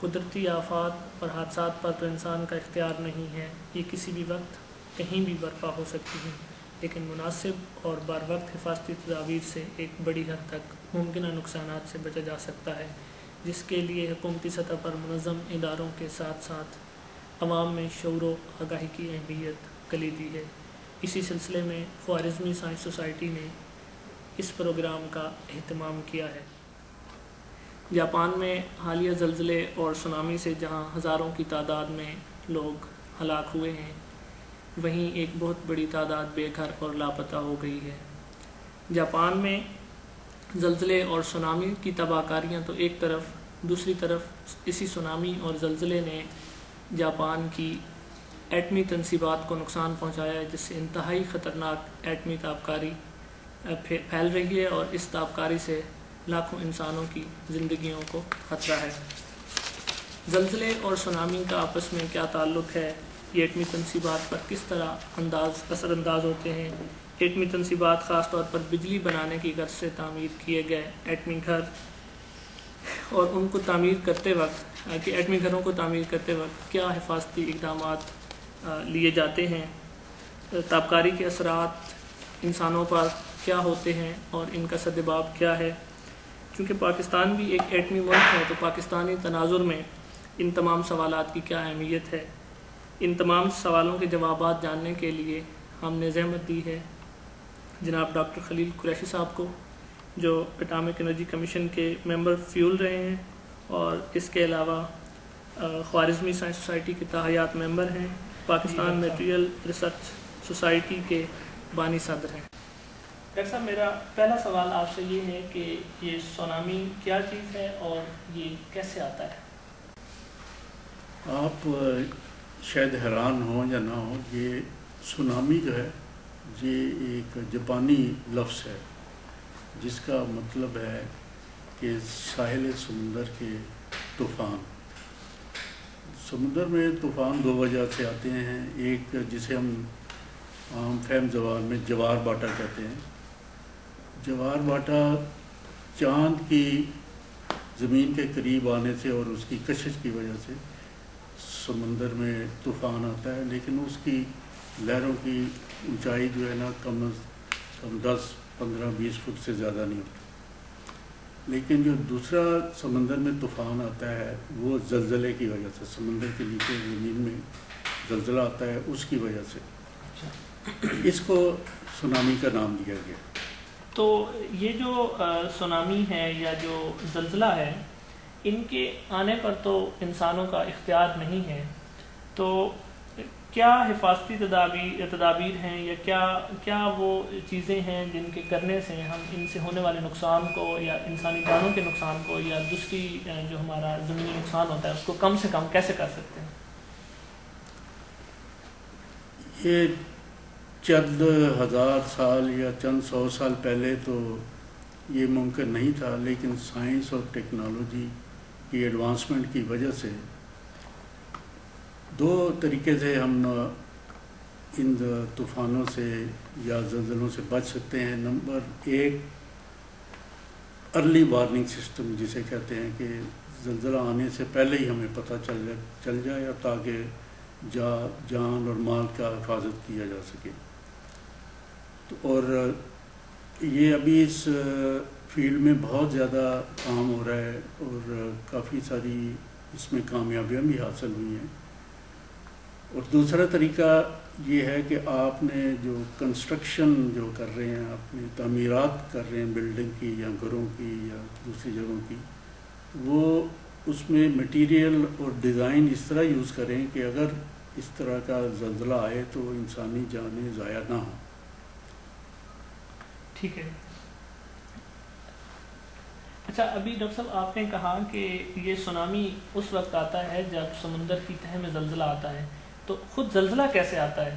قدرتی آفات اور حادثات پر تو انسان کا اختیار نہیں ہے، یہ کسی بھی وقت کہیں بھی برپا ہو سکتی ہیں، لیکن مناسب اور بر وقت حفاظتی تدابیر سے ایک بڑی حد تک ممکنہ نقصانات سے بچا جا سکتا ہے، جس کے لیے حکومتی سطح پر منظم اداروں کے ساتھ ساتھ عوام میں شعور و آگاہی کی اہمیت کلیدی ہے۔ اسی سلسلے میں خوارزمی سائنس سوسائٹی نے اس پروگرام کا اہتمام کیا ہے۔ جاپان میں حالیہ زلزلے اور سونامی سے جہاں ہزاروں کی تعداد میں لوگ ہلاک ہوئے ہیں، وہیں ایک بہت بڑی تعداد بے گھر اور لاپتہ ہو گئی ہے۔ جاپان میں زلزلے اور سونامی کی تباہ کاریاں تو ایک طرف، دوسری طرف اسی سونامی اور زلزلے نے جاپان کی ایٹمی تنصیبات کو نقصان پہنچایا ہے، جس سے انتہائی خطرناک ایٹمی تابکاری پھیل رہی ہے اور اس تابکاری سے لاکھوں انسانوں کی زندگیوں کو خطرہ ہے۔ زلزلے اور سونامی کا آپس میں کیا تعلق ہے؟ یہ ایٹمی تنصیبات پر کس طرح اثر انداز ہوتے ہیں؟ ایٹمی تنصیبات خاص طور پر بجلی بنانے کی غرض سے تعمیر کیے گئے ایٹمی گھر اور ان کو تعمیر کرتے وقت ایٹمی گھروں کو تعمیر کرتے وقت کیا حفاظتی اقدامات لیے جاتے ہیں؟ تابکاری کے اثرات انسانوں پر کیا ہوتے ہیں اور ان کا سدباب کیا ہے؟ چونکہ پاکستان بھی ایک ایٹمی ملک ہے، تو پاکستانی تناظر میں ان تمام سوالات کی کیا اہمیت ہے؟ ان تمام سوالوں کے جوابات جاننے کے لیے ہم نے زحمت دی ہے جناب ڈاکٹر خلیل قریشی صاحب کو، جو اٹامک انرجی کمیشن کے ممبر فیول رہے ہیں اور اس کے علاوہ خوارزمی سائنس سوسائٹی کے تاحیات ممبر ہیں، پاکستان میٹیریل ریسرچ سوسائٹی کے بانی صدر ہیں۔ ڈاکٹر صاحب، میرا پہلا سوال آپ سے یہ ہے کہ یہ سونامی کیا چیز ہے اور یہ کیسے آتا ہے؟ آپ شاید حیران ہوں یا نہ ہوں، یہ سونامی جو ہے یہ ایک جاپانی لفظ ہے جس کا مطلب ہے کہ ساحل سمندر کے طوفان۔ سمندر میں طوفان دو وجہ سے آتے ہیں، ایک جسے ہم عام فہم زبان میں جوار باٹا کہتے ہیں۔ جوار باٹا چاند کی زمین کے قریب آنے سے اور اس کی کشش کی وجہ سے سمندر میں طوفان آتا ہے، لیکن اس کی لہروں کی اونچائی جو ہے نا کم از کم 10 15 20 فٹ سے زیادہ نہیں ہوتی۔ لیکن جو دوسرا سمندر میں طوفان آتا ہے وہ زلزلے کی وجہ سے، سمندر کے نیچے زمین میں زلزلہ آتا ہے، اس کی وجہ سے اس کو سونامی کا نام دیا گیا۔ تو یہ جو سونامی ہے یا جو زلزلہ ہے، ان کے آنے پر تو انسانوں کا اختیار نہیں ہے، تو کیا حفاظتی تدابیر ہیں یا کیا وہ چیزیں ہیں جن کے کرنے سے ہم ان سے ہونے والے نقصان کو یا انسانی جانوں کے نقصان کو یا دوسری جو ہمارا زمینی نقصان ہوتا ہے اس کو کم سے کم کیسے کر سکتے ہیں؟ یہ چند ہزار سال یا چند 100 سال پہلے تو یہ ممکن نہیں تھا، لیکن سائنس اور ٹیکنالوجی کی ایڈوانسمنٹ کی وجہ سے دو طریقے سے ہم ان طوفانوں سے یا زلزلوں سے بچ سکتے ہیں۔ نمبر ایک، ارلی وارننگ سسٹم جسے کہتے ہیں کہ زلزلہ آنے سے پہلے ہی ہمیں پتہ چل جائے اور تاکہ جان اور مال کا حفاظت کیا جا سکے۔ اور یہ ابھی اس فیلڈ میں بہت زیادہ کام ہو رہا ہے اور کافی ساری اس میں کامیابیاں بھی حاصل ہوئی ہیں۔ اور دوسرا طریقہ یہ ہے کہ آپ نے جو کنسٹرکشن جو کر رہے ہیں، اپنی تعمیرات کر رہے ہیں بلڈنگ کی یا گھروں کی یا دوسری جگہوں کی، وہ اس میں مٹیریل اور ڈیزائن اس طرح یوز کریں کہ اگر اس طرح کا زلزلہ آئے تو انسانی جانیں ضائع نہ ہوں۔ ٹھیک ہے۔ اچھا، ابھی ڈاکٹر صاحب آپ نے کہا کہ یہ سونامی اس وقت آتا ہے جب سمندر کی تہہ میں زلزلہ آتا ہے، تو خود زلزلہ کیسے آتا ہے؟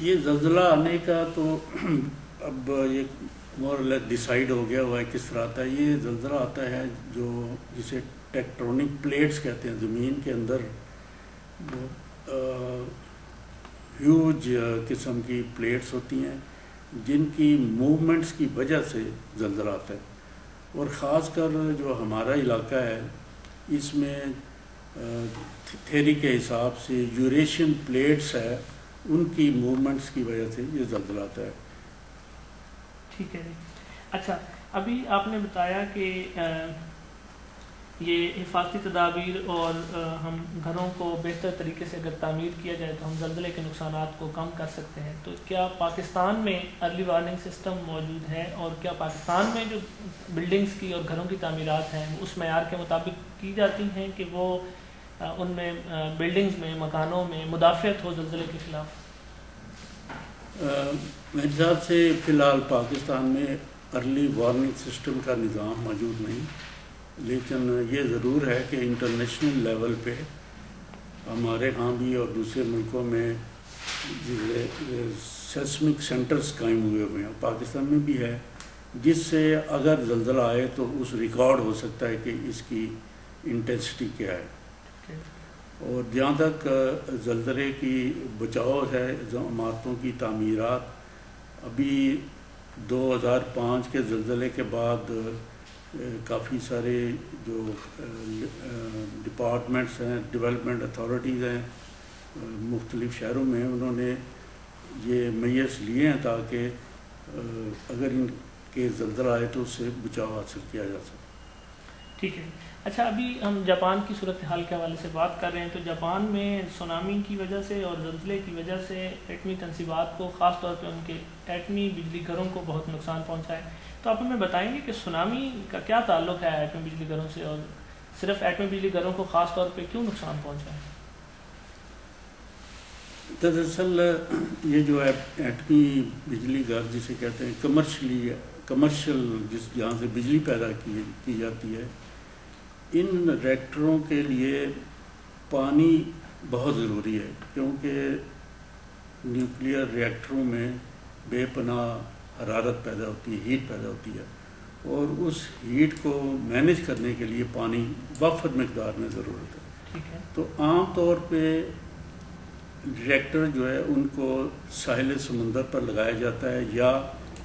یہ زلزلہ آنے کا تو اب یہ مور لیس ڈیسائیڈ ہو گیا ہوا ہے کس طرح آتا ہے۔ یہ زلزلہ آتا ہے جو جسے ٹیکٹونک پلیٹس کہتے ہیں، زمین کے اندر ہیوج قسم کی پلیٹس ہوتی ہیں جن کی موومنٹس کی وجہ سے زلزلہ آتا ہے۔ اور خاص کر جو ہمارا علاقہ ہے اس میں تھیری کے حساب سے یوریشین پلیٹس ہے، ان کی موومنٹس کی وجہ سے یہ زلزلہ آتا ہے۔ ٹھیک ہے جی۔ اچھا، ابھی آپ نے بتایا کہ یہ حفاظتی تدابیر اور ہم گھروں کو بہتر طریقے سے اگر تعمیر کیا جائے تو ہم زلزلے کے نقصانات کو کم کر سکتے ہیں، تو کیا پاکستان میں ارلی وارننگ سسٹم موجود ہے، اور کیا پاکستان میں جو بلڈنگز کی اور گھروں کی تعمیرات ہیں وہ اس معیار کے مطابق کی جاتی ہیں کہ وہ ان میں بلڈنگز میں، مکانوں میں مدافعت ہو زلزلے کے خلاف؟ میرے حساب سے فی الحال پاکستان میں ارلی وارننگ سسٹم کا نظام موجود نہیں، لیکن یہ ضرور ہے کہ انٹرنیشنل لیول پہ ہمارے ہاں بھی اور دوسرے ملکوں میں سیسمک سینٹرز قائم ہوئے ہیں، پاکستان میں بھی ہے، جس سے اگر زلزلہ آئے تو اس ریکارڈ ہو سکتا ہے کہ اس کی انٹینسٹی کیا ہے۔ اور جہاں تک زلزلے کی بچاؤ ہے، عمارتوں کی تعمیرات، ابھی 2005 کے زلزلے کے بعد کافی سارے جو ڈپارٹمنٹس ہیں، ڈیولپمنٹ اتھارٹیز ہیں مختلف شہروں میں، انہوں نے یہ میئرز لیے ہیں تاکہ اگر ان کے زلزلہ آئے تو اس سے بچاؤ حاصل کیا جا سکے۔ ٹھیک ہے۔ اچھا، ابھی ہم جاپان کی صورتحال کے حوالے سے بات کر رہے ہیں، تو جاپان میں سونامی کی وجہ سے اور زلزلے کی وجہ سے ایٹمی تنصیبات کو، خاص طور پہ ان کے ایٹمی بجلی گھروں کو بہت نقصان پہنچا ہے، تو آپ ہمیں بتائیں گے کہ سونامی کا کیا تعلق ہے ایٹمی بجلی گھروں سے، اور صرف ایٹمی بجلی گھروں کو خاص طور پہ کیوں نقصان پہنچا ہے؟ دراصل یہ جو ایٹمی بجلی گھر جسے کہتے ہیں کمرشل جہاں سے بجلی پیدا کی جاتی ہے، ان ریکٹروں کے لیے پانی بہت ضروری ہے، کیونکہ نیوکلیئر ریکٹروں میں بے پناہ حرارت پیدا ہوتی ہے، ہیٹ پیدا ہوتی ہے، اور اس ہیٹ کو مینیج کرنے کے لیے پانی وافر مقدار میں ضرورت ہے۔ ٹھیک ہے۔ تو عام طور پہ ریکٹر جو ہے ان کو ساحل سمندر پر لگایا جاتا ہے، یا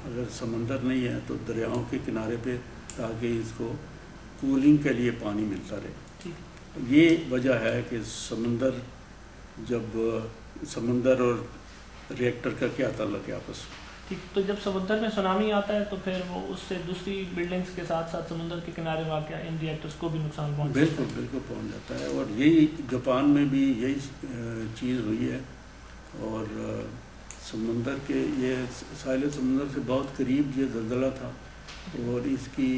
اگر سمندر نہیں ہے تو دریاؤں کے کنارے پہ، تاکہ اس کو کولنگ کے لیے پانی ملتا رہے۔ یہ وجہ ہے کہ سمندر اور ریکٹر کا کیا تعلق ہے آپس میں۔ ٹھیک، تو جب سمندر میں سونامی آتا ہے تو پھر وہ اس سے دوسری بلڈنگز کے ساتھ ساتھ سمندر کے کنارے واقع ان ریئیکٹرز کو بھی نقصان پہنچتا ہے؟ بالکل پہنچ جاتا ہے، اور یہی جاپان میں بھی یہی چیز ہوئی ہے، اور سمندر کے یہ ساحل سمندر سے بہت قریب یہ زلزلہ تھا، اور اس کی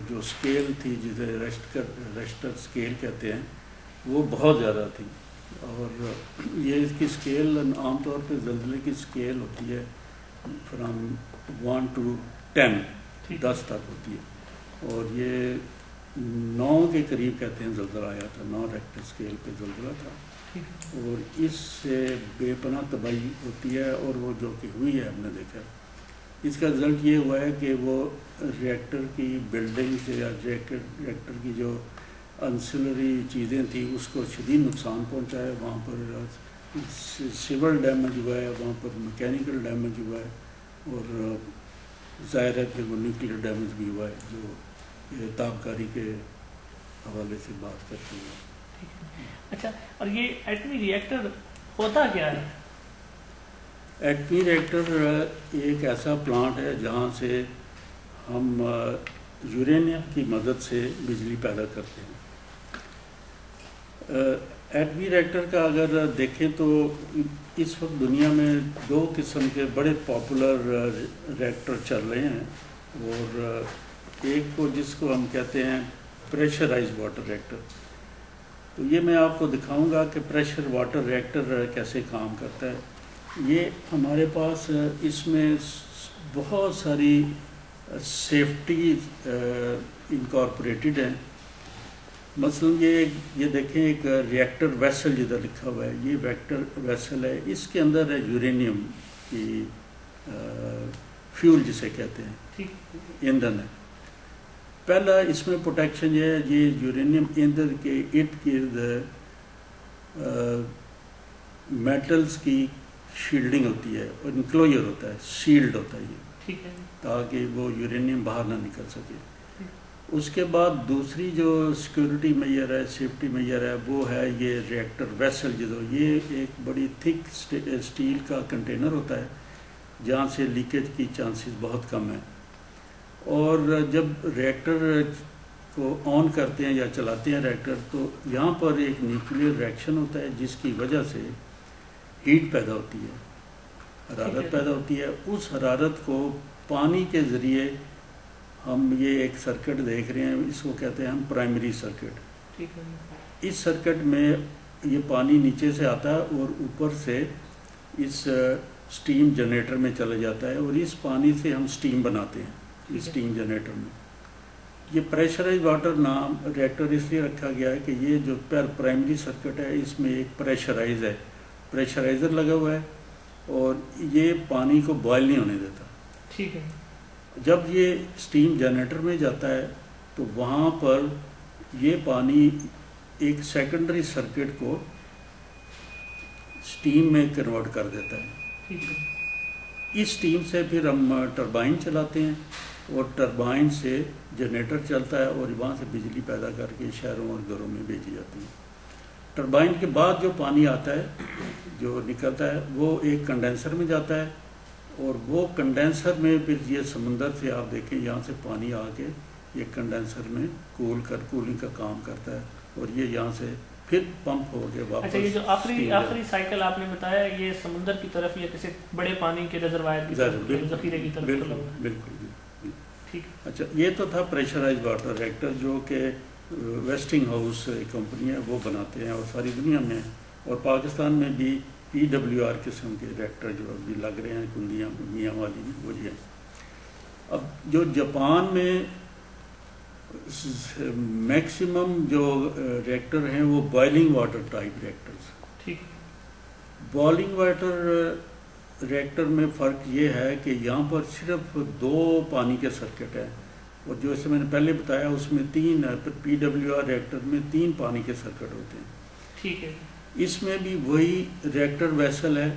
جو اسکیل تھی جسے ریکٹر اسکیل کہتے ہیں، وہ بہت زیادہ تھی، اور یہ اس کی اسکیل عام طور پہ زلزلے کی اسکیل ہوتی ہے فرام 1 to 10، 10 تک ہوتی ہے، اور یہ 9 کے قریب کہتے ہیں زلزلہ آیا تھا، 9 ریکٹر اسکیل پہ زلزلہ تھا، اور اس سے بے پناہ تباہی ہوتی ہے، اور وہ جو کہ ہوئی ہے ہم نے دیکھا۔ اس کا رزلٹ یہ ہوا ہے کہ وہ ریکٹر کی بلڈنگ سے یا ریکٹر کی جو انسلری چیزیں تھیں اس کو شدید نقصان پہنچا ہے، وہاں پر سول ڈیمیج ہوا ہے، وہاں پر میکینیکل ڈیمیج ہوا ہے، اور ظاہر ہے کہ وہ نیوکلیئر ڈیمیج بھی ہوا ہے، جو تابکاری کے حوالے سے بات کرتے ہیں۔ اچھا، اور یہ ایٹمی ریئیکٹر ہوتا کیا ہے؟ ایٹمی ریئیکٹر ایک ایسا پلانٹ ہے جہاں سے ہم یورینیم کی مدد سے بجلی پیدا کرتے ہیں۔ ایٹمی ریئیکٹر کا اگر دیکھیں تو اس وقت دنیا میں 2 قسم کے بڑے پاپولر ریئیکٹر چل رہے ہیں، اور ایک کو جس کو ہم کہتے ہیں پریشرائز واٹر ریئیکٹر۔ تو یہ میں آپ کو دکھاؤں گا کہ پریشر واٹر ریئیکٹر کیسے کام کرتا ہے۔ یہ ہمارے پاس اس میں بہت ساری سیفٹی انکارپوریٹڈ ہیں، مثلا یہ دیکھیں ایک ریئیکٹر ویسل جدھر لکھا ہوا ہے، یہ ریئیکٹر ویسل ہے، اس کے اندر ہے یورینیم کی فیول جسے کہتے ہیں، ایندھن ہے۔ پہلا اس میں پروٹیکشن یہ ہے، یہ یورینیم ایندھن کے ارد گرد میٹلز کی شیلڈنگ ہوتی ہے، اور انکلوجر ہوتا ہے، سیلڈ ہوتا ہے یہ، تاکہ وہ یورینیم باہر نہ نکل سکے۔ اس کے بعد دوسری جو سیکورٹی میئر ہے، سیفٹی میئر ہے، وہ ہے یہ ریئیکٹر ویسل، جو یہ ایک بڑی تھک اسٹیل کا کنٹینر ہوتا ہے جہاں سے لیکیج کی چانسز بہت کم ہیں. اور جب ریئیکٹر کو آن کرتے ہیں یا چلاتے ہیں ریئیکٹر، تو یہاں پر ایک نیوکلیئر ریئیکشن ہوتا ہے جس کی وجہ سے ہیٹ پیدا ہوتی ہے، حرارت پیدا ہوتی ہے. اس حرارت کو پانی کے ذریعے ہم یہ ایک سرکٹ دیکھ رہے ہیں، اس کو کہتے ہیں ہم پرائمری سرکٹ. اس سرکٹ میں یہ پانی نیچے سے آتا ہے اور اوپر سے اس سٹیم جنریٹر میں چلا جاتا ہے، اور اس پانی سے ہم سٹیم بناتے ہیں. اس سٹیم جنریٹر میں یہ پریشرائز واٹر نام ریئیکٹر اس لیے رکھا گیا ہے کہ یہ جو پرائمری سرکٹ ہے اس میں ایک پریشرائزر لگا ہوا ہے، اور یہ پانی کو بوائل نہیں ہونے دیتا. ٹھیک ہے. جب یہ سٹیم جنریٹر میں جاتا ہے تو وہاں پر یہ پانی ایک سیکنڈری سرکٹ کو سٹیم میں کنورٹ کر دیتا ہے. ٹھیک ہے. اس سٹیم سے پھر ہم ٹربائن چلاتے ہیں، اور ٹربائن سے جنریٹر چلتا ہے اور وہاں سے بجلی پیدا کر کے شہروں اور گھروں میں بھیجی جاتی ہے. ٹربائن کے بعد جو پانی آتا ہے، جو نکلتا ہے، وہ ایک کنڈینسر میں جاتا ہے، اور وہ کنڈینسر میں پھر یہ سمندر سے آپ دیکھیں یہاں سے پانی آ کے یہ کنڈینسر میں کولنگ کا کام کرتا ہے، اور یہ یہاں سے پھر پمپ ہو کے واپس. اچھا، یہ جو آخری سائیکل آپ نے بتایا یہ سمندر کی طرف یا کسی بڑے پانی کے ریزروائر کی طرف، ذخیرے کی طرف. بالکل. اچھا، یہ تو تھا پریشرائز واٹر ریئیکٹر جو کہ ویسٹنگ ہاؤس کمپنی ہے وہ بناتے ہیں، اور ساری دنیا میں اور پاکستان میں بھی PWR قسم کے ریئیکٹر جو ابھی لگ رہے ہیں کندیاں میاں والی میں وہ یہ ہیں. اب جو جاپان میں میکسیمم جو ریئیکٹر ہیں وہ بوائلنگ واٹر ٹائپ ریئیکٹرز. ٹھیک. بوائلنگ واٹر ریئیکٹر میں فرق یہ ہے کہ یہاں پر صرف 2 پانی کے سرکٹ ہیں، اور جو اسے میں نے پہلے بتایا اس میں 3 PWR ریئیکٹر میں 3 پانی کے سرکٹ ہوتے ہیں. ٹھیک ہے. اس میں بھی وہی ریئیکٹر ویسل ہے،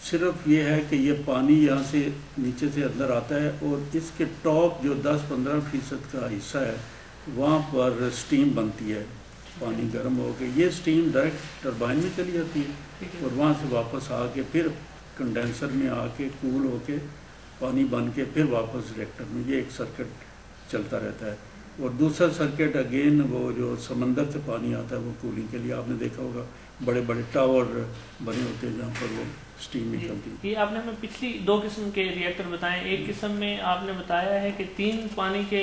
صرف یہ ہے کہ یہ پانی یہاں سے نیچے سے اندر آتا ہے، اور اس کے ٹاپ جو 10-15% کا حصہ ہے وہاں پر سٹیم بنتی ہے. پانی گرم ہو کے یہ سٹیم ڈائریکٹ ٹربائن میں چلی جاتی ہے، اور وہاں سے واپس آ کے پھر کنڈینسر میں آ کے کول ہو کے پانی بن کے پھر واپس ریئیکٹر میں یہ ایک سرکٹ چلتا رہتا ہے. اور دوسرا سرکٹ اگین وہ جو سمندر سے پانی آتا ہے وہ کولنگ کے لیے. آپ نے دیکھا ہوگا بڑے بڑے ٹاور بنے ہوتے ہیں جہاں پر وہ سٹیم نکلتی ہے. یہ آپ نے ہمیں پچھلی 2 قسم کے ریئیکٹر بتائے. ایک قسم میں آپ نے بتایا ہے کہ 3 پانی کے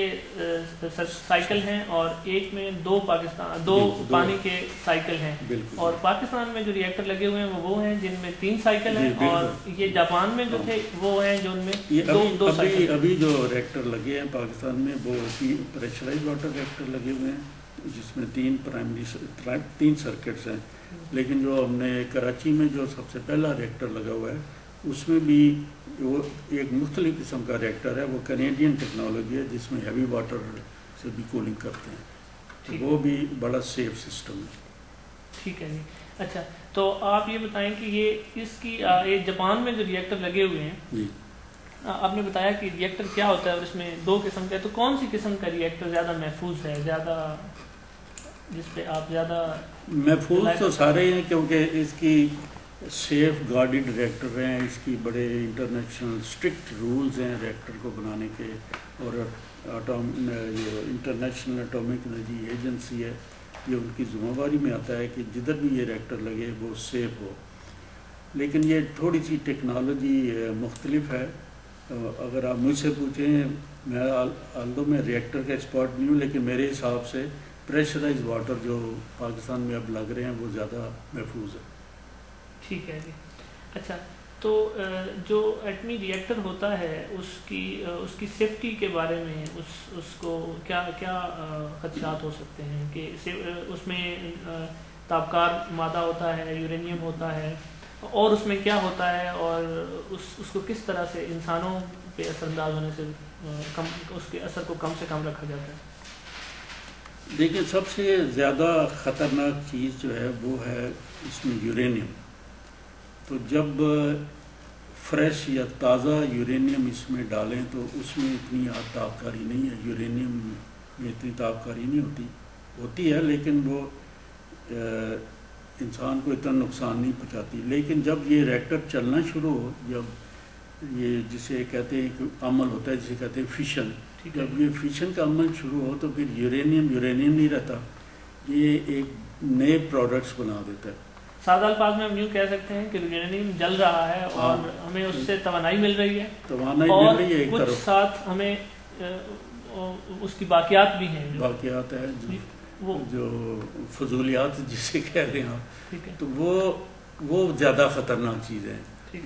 سائیکل ہیں، اور ایک میں 2 پانی کے سائیکل ہیں. اور پاکستان میں جو ریئیکٹر لگے ہوئے ہیں وہ ہیں جن میں 3 سائیکل ہیں، اور یہ جاپان میں جو تھے وہ ہیں جو ان میں 2 سائیکل. ابھی جو ریئیکٹر لگے ہیں پاکستان میں وہ پریشرائز واٹر ریئیکٹر لگے ہوئے ہیں جس میں 3 سرکٹس ہیں. لیکن جو ہم نے کراچی میں جو سب سے پہلا ریئیکٹر لگا ہوا ہے اس میں بھی وہ ایک مختلف قسم کا ریئیکٹر ہے. وہ کینیڈین ٹیکنالوجی ہے جس میں ہیوی واٹر سے بھی کولنگ کرتے ہیں. وہ بھی بڑا سیف سسٹم ہے. ٹھیک ہے جی. اچھا، تو آپ یہ بتائیں کہ یہ جاپان میں جو ریئیکٹر لگے ہوئے ہیں جی، آپ نے بتایا کہ ریئیکٹر کیا ہوتا ہے اور اس میں 2 قسم کا ہے. تو کون سی قسم کا ریئیکٹر زیادہ محفوظ ہے، زیادہ جس پہ آپ زیادہ محفوظ؟ تو سارے ہیں کیونکہ اس کی سیف گارڈڈ ریئیکٹر ہیں، اس کی بڑے انٹرنیشنل اسٹرکٹ رولز ہیں ریئیکٹر کو بنانے کے، اور انٹرنیشنل ایٹامک انرجی ایجنسی ہے یہ ان کی ذمہ داری میں آتا ہے کہ جدھر بھی یہ ریئیکٹر لگے وہ سیف ہو. لیکن یہ تھوڑی سی ٹیکنالوجی مختلف ہے. اگر آپ مجھ سے پوچھیں، میں ریئیکٹر کا ایکسپرٹ نہیں ہوں، لیکن میرے حساب سے پریشرائز واٹر جو پاکستان میں اب لگ رہے ہیں وہ زیادہ محفوظ ہے. ٹھیک ہے جی. اچھا، تو جو ایٹمی ریئیکٹر ہوتا ہے اس کی سیفٹی کے بارے میں اس کو کیا خدشات ہو سکتے ہیں کہ اس میں تابکار مادہ ہوتا ہے، یورینیم ہوتا ہے، اور اس میں کیا ہوتا ہے، اور اس کو کس طرح سے انسانوں پہ اثر انداز ہونے سے اس کے اثر کو کم سے کم رکھا جاتا ہے؟ دیکھیں، سب سے زیادہ خطرناک چیز جو ہے وہ ہے اس میں یورینیم. تو جب فریش یا تازہ یورینیم اس میں ڈالیں تو اس میں اتنی تابکاری نہیں ہے، یورینیم میں اتنی تابکاری نہیں ہوتی ہے، لیکن وہ انسان کو اتنا نقصان نہیں پہنچاتی. لیکن جب یہ ریکٹر چلنا شروع ہو، جب یہ جسے کہتے ہیں کہ عمل ہوتا ہے جسے کہتے ہیں فیشن، جب یہ فیشن کا عمل شروع ہو تو پھر یورینیم نہیں رہتا، یہ ایک نئے پروڈکٹس بنا دیتا ہے. سادہ الفاظ میں ہم یوں کہہ سکتے ہیں کہ یورینیم جل رہا ہے اور ہمیں اس سے توانائی مل رہی ہے، اور کچھ ساتھ ہمیں اس کی باقیات بھی ہیں، باقیات ہیں جو فضولیات جسے کہہ رہے ہیں آپ، تو وہ زیادہ خطرناک چیز ہے.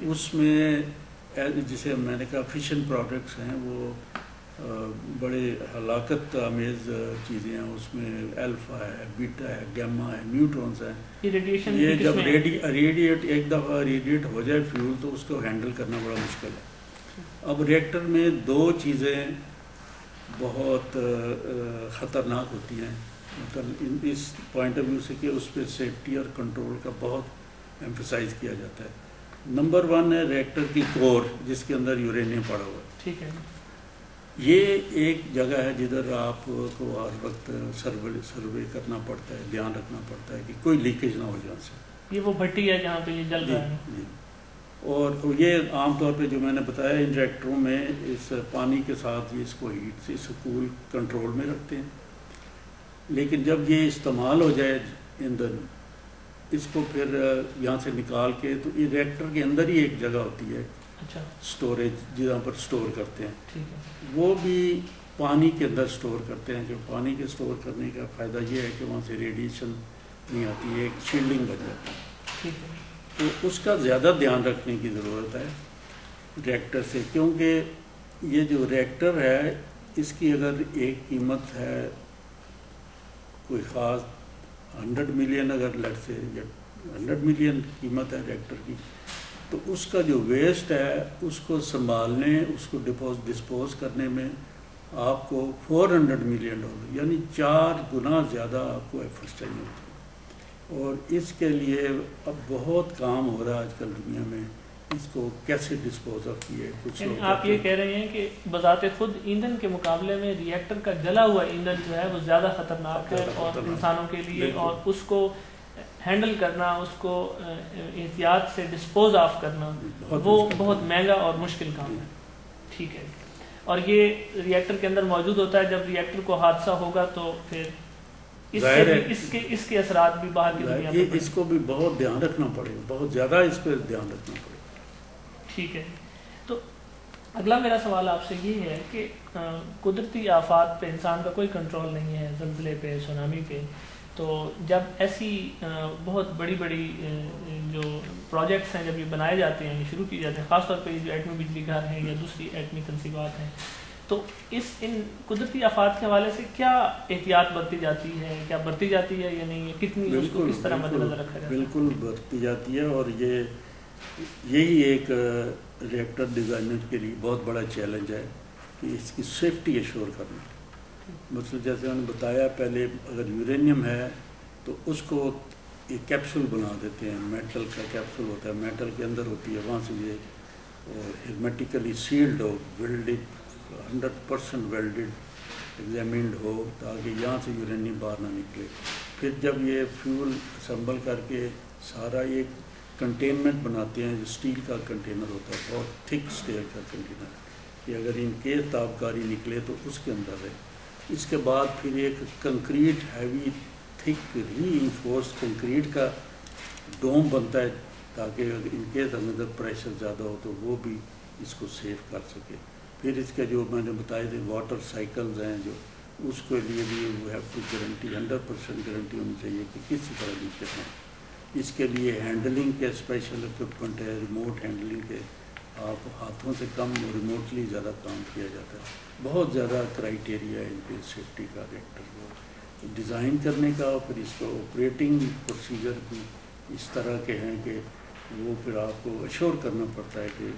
اس میں جسے میں نے کہا فیشن پروڈکٹس ہیں، وہ بڑے ہلاکت آمیز چیزیں ہیں. اس میں الفا ہے، بیٹا ہے، گیما ہے، نیوٹرونز ہیں. یہ جب ایک دفعہ ریڈیٹ ہو جائے فیول تو اس کو ہینڈل کرنا بڑا مشکل ہے. اب ریئیکٹر میں دو چیزیں بہت خطرناک ہوتی ہیں، مطلب اس پوائنٹ آف ویو سے کہ اس پہ سیفٹی اور کنٹرول کا بہت ایمفسائز کیا جاتا ہے. نمبر 1 ہے ریئیکٹر کی کور، جس کے اندر یورینیم پڑا ہوا ہے. ٹھیک ہے. یہ ایک جگہ ہے جدھر آپ کو ہر وقت سروے کرنا پڑتا ہے، دھیان رکھنا پڑتا ہے کہ کوئی لیکیج نہ ہو جہاں سے. یہ وہ بھٹی ہے جہاں پہ یہ جل رہا ہے. جی. اور یہ عام طور پہ جو میں نے بتایا ان ریئیکٹروں میں اس پانی کے ساتھ یہ اس کو ہیٹ سے سکول کنٹرول میں رکھتے ہیں. لیکن جب یہ استعمال ہو جائے ایندھن، اس کو پھر یہاں سے نکال کے تو یہ ریئیکٹر کے اندر ہی ایک جگہ ہوتی ہے سٹوریج، جہاں پر سٹور کرتے ہیں. وہ بھی پانی کے اندر سٹور کرتے ہیں. جو پانی کے سٹور کرنے کا فائدہ یہ ہے کہ وہاں سے ریڈیشن نہیں آتی ہے، ایک شیلڈنگ بن جاتی ہے. تو اس کا زیادہ دھیان رکھنے کی ضرورت ہے ریئیکٹر سے، کیونکہ یہ جو ریئیکٹر ہے اس کی اگر ایک قیمت ہے کوئی خاص 100 ملین، اگر لیٹ سے 100 ملین قیمت ہے ریئیکٹر کی، تو اس کا جو ویسٹ ہے اس کو سنبھالنے، اس کو ڈسپوز کرنے میں آپ کو $400 ملین، یعنی 4 گنا زیادہ آپ کو ایفرٹس چاہیے ہوتے ہیں. اور اس کے لیے اب بہت کام ہو رہا ہے آج کل دنیا میں، اس کو کیسے ڈسپوز آف کیے. کچھ آپ یہ کہہ رہے ہیں کہ بذات خود ایندھن کے مقابلے میں ریئیکٹر کا جلا ہوا ایندھن جو ہے وہ زیادہ خطرناک ہے اور انسانوں کے لیے، اور اس کو ہینڈل کرنا، اس کو احتیاط سے ڈسپوز آف کرنا وہ بہت مہنگا اور مشکل کام ہے. ٹھیک ہے. اور یہ ریئیکٹر کے اندر موجود ہوتا ہے. جب ریئیکٹر کو حادثہ ہوگا تو پھر اس کے اثرات بھی باہر کی دنیا میں اس کو بھی بہت دھیان رکھنا پڑے گا، بہت زیادہ اس پہ دھیان رکھنا پڑے گا. ٹھیک ہے. تو اگلا میرا سوال آپ سے یہ ہے کہ قدرتی آفات پہ انسان کا کوئی کنٹرول نہیں ہے، زلزلے پہ، سونامی پہ. تو جب ایسی بہت بڑی جو پروجیکٹس ہیں جب یہ بنائے جاتے ہیں، شروع کی جاتے ہیں، خاص طور پہ جو ایٹمی بجلی گھر ہیں یا دوسری ایٹمی تنصیبات ہیں، تو ان قدرتی آفات کے حوالے سے کیا احتیاط برتی جاتی ہے، کیا برتی جاتی ہے یا نہیں، کتنی اس کو کس طرح مد نظر رکھا جاتا ہے؟ بالکل برتی جاتی ہے. اور یہی ایک ریئیکٹر ڈیزائنر کے لیے بہت بڑا چیلنج ہے کہ اس کی سیفٹی ایشور کرنا. مطلب جیسے میں نے بتایا پہلے، اگر یورینیم ہے تو اس کو ایک کیپسول بنا دیتے ہیں، میٹل کا کیپسول ہوتا ہے، میٹل کے اندر ہوتی ہے، وہاں سے یہ ہرمیٹیکلی سیلڈ ہو، ویلڈڈ 100% ویلڈڈ ایگزامنڈ ہو، تاکہ یہاں سے یورینیم باہر نہ نکلے. پھر جب یہ فیول اسمبل کر کے سارا ایک کنٹینمنٹ بناتے ہیں، جو اسٹیل کا کنٹینر ہوتا ہے، بہت تھک اسٹیل کا کنٹینر، کہ اگر ان کے تابکاری نکلے تو اس کے اندر ہے. اس کے بعد پھر ایک کنکریٹ ہیوی تھک ری انفورس کنکریٹ کا ڈوم بنتا ہے، تاکہ اگر ان کیس اندر پریشر زیادہ ہو تو وہ بھی اس کو سیو کر سکے. پھر اس کے جو میں نے بتائے تھے واٹر سائیکلز ہیں، جو اس کے لیے بھی وہ ہیو ٹو گارنٹی 100% گارنٹی ہونی چاہیے کہ کسی طرح بھی کرنا. اس کے لیے ہینڈلنگ کے اسپیشل اکوپمنٹ ہے، ریموٹ ہینڈلنگ کے، آپ ہاتھوں سے کم ریموٹلی زیادہ کام کیا جاتا ہے. بہت زیادہ کرائیٹیریا ہے ان کے سیفٹی کا ریئیکٹر کو ڈیزائن کرنے کا. پھر اس کا آپریٹنگ پروسیجر بھی اس طرح کے ہیں کہ وہ پھر آپ کو ایشور کرنا پڑتا ہے کہ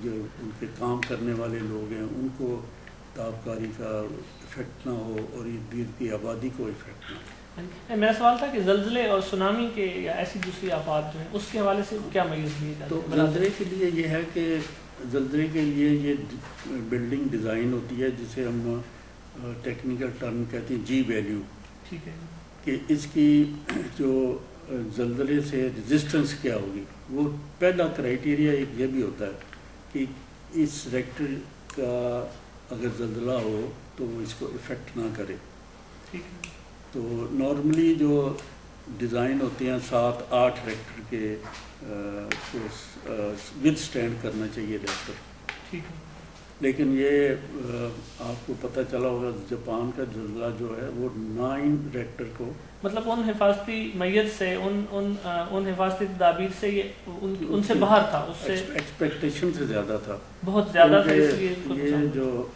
جو ان کے کام کرنے والے لوگ ہیں ان کو تابکاری کا افیکٹ نہ ہو اور ارد گرد کی آبادی کو افیکٹ نہ ہو. میرا سوال تھا کہ زلزلے اور سونامی کے یا ایسی دوسری آفات جو ہیں اس کے حوالے سے کیا میز لیے جاتے تو ہیں؟ زلزلے کے لیے یہ ہے کہ زلزلے کے لیے یہ بلڈنگ ڈیزائن ہوتی ہے جسے ہم ٹیکنیکل ٹرم کہتے ہیں جی ویلیو، ٹھیک ہے کہ اس کی جو زلزلے سے ریزسٹنس کیا ہوگی. وہ پہلا کرائیٹیریا ایک یہ بھی ہوتا ہے کہ اس ریکٹر کا اگر زلزلہ ہو تو وہ اس کو افیکٹ نہ کرے. ٹھیک ہے. تو نارملی جو ڈیزائن ہوتے ہیں 7-8 ریکٹر کے ود اسٹینڈ کرنا چاہیے ریکٹر. ٹھیک ہے. لیکن یہ آپ کو پتہ چلا ہوگا جاپان کا زلزلہ جو ہے وہ 9 ریکٹر کو، مطلب ان حفاظتی میت سے ان حفاظتی تدابیر سے یہ ان سے باہر تھا، اس سے ایکسپیکٹیشن سے زیادہ تھا، بہت زیادہ تھا. اس لیے یہ جو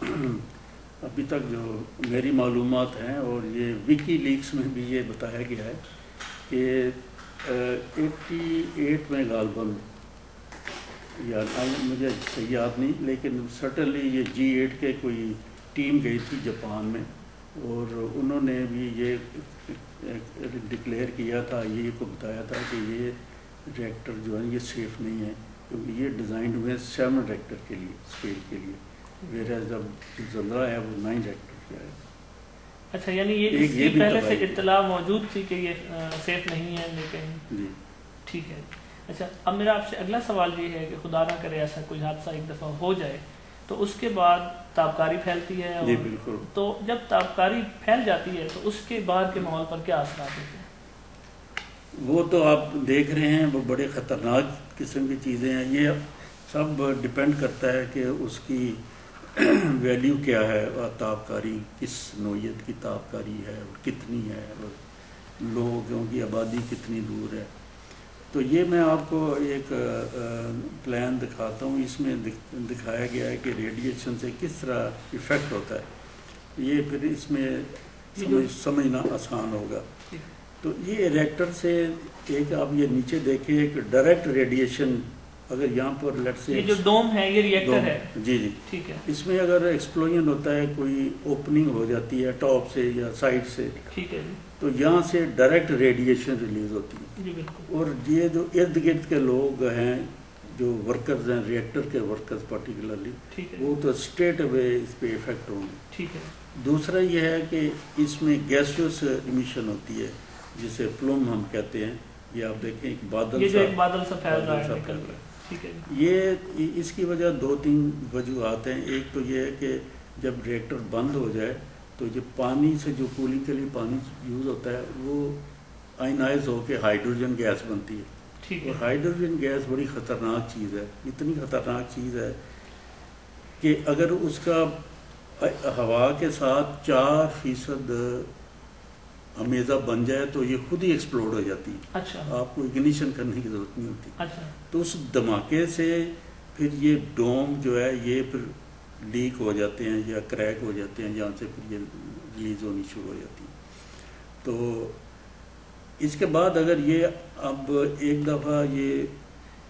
ابھی تک جو میری معلومات ہیں اور یہ وکی لیکس میں بھی یہ بتایا گیا ہے کہ 88 میں غالباً، یا مجھے صحیح یاد نہیں، لیکن سرٹنلی یہ G8 کے کوئی ٹیم گئی تھی جاپان میں، اور انہوں نے بھی یہ ڈکلیئر کیا تھا، یہ کو بتایا تھا کہ یہ ریکٹر جو ہے یہ سیف نہیں ہے، کیونکہ یہ ڈیزائنڈ ہوئے 7 ریکٹر کے لیے، اسکیل کے لیے، میرا جب زلزلہ ہے وہ 9 ریکٹر کیا ہے. اچھا، یعنی یہ اس کی پہلے سے اطلاع موجود تھی کہ یہ سیف نہیں ہے، لیکن جی ٹھیک ہے. اچھا، اب میرا آپ سے اگلا سوال یہ ہے کہ خدا نہ کرے ایسا کوئی حادثہ ایک دفعہ ہو جائے تو اس کے بعد تابکاری پھیلتی ہے، جی بالکل. تو جب تابکاری پھیل جاتی ہے تو اس کے بعد کے ماحول پر کیا اثرات ہوتے ہیں؟ وہ تو آپ دیکھ رہے ہیں، وہ بڑے خطرناک قسم کی چیزیں ہیں. یہ سب ڈپینڈ کرتا ہے کہ اس کی ویلیو کیا ہے، اور تابکاری کس نوعیت کی تابکاری ہے اور کتنی ہے، اور لوگوں کی آبادی کتنی دور ہے. تو یہ میں آپ کو ایک پلان دکھاتا ہوں. اس میں دکھایا گیا ہے کہ ریڈیشن سے کس طرح ایفیکٹ ہوتا ہے. یہ پھر اس میں سمجھنا آسان ہوگا. تو یہ ریکٹر سے ایک آپ یہ نیچے دیکھیں، ایک ڈائریکٹ ریڈیشن، اگر یہاں پر لیٹ سے یہ جو ڈوم ہے یہ ریئیکٹر ہے. جی جی ٹھیک ہے. اس میں اگر ایکسپلوژن ہوتا ہے، کوئی اوپننگ ہو جاتی ہے ٹاپ سے یا سائڈ سے، ٹھیک ہے جی، تو یہاں سے ڈائریکٹ ریڈیشن ریلیز ہوتی ہے. جی بالکل. اور یہ جو ارد گرد کے لوگ ہیں، جو ورکرز ہیں، ریئیکٹر کے ورکرز پرٹیکولرلی، وہ تو اسٹریٹ اوے اس پہ افیکٹ ہوں گے. ٹھیک ہے. دوسرا یہ ہے کہ اس میں گیسیوس ایمیشن ہوتی ہے جسے پلوم ہم کہتے ہیں. یہ آپ دیکھیں ایک بادل، یہ جو ایک بادل سا پھیل رہا ہے نکل رہا ہے. ٹھیک ہے. یہ اس کی وجہ 2-3 وجوہات ہیں. ایک تو یہ ہے کہ جب ریئیکٹر بند ہو جائے تو جو پانی سے، جو کولنگ کے لیے پانی یوز ہوتا ہے، وہ آئنائز ہو کے ہائیڈروجن گیس بنتی ہے. اور ہائیڈروجن گیس بڑی خطرناک چیز ہے. اتنی خطرناک چیز ہے کہ اگر اس کا ہوا کے ساتھ 4% امیزہ بن جائے تو یہ خود ہی ایکسپلوڈ ہو جاتی ہے. اچھا. آپ کو اگنیشن کرنے کی ضرورت نہیں ہوتی. اچھا. تو اس دھماکے سے پھر یہ ڈوم جو ہے یہ پھر لیک ہو جاتے ہیں یا کریک ہو جاتے ہیں، جہاں سے پھر یہ ریلیز ہونی شروع ہو جاتی ہے. تو اس کے بعد اگر یہ اب ایک دفعہ یہ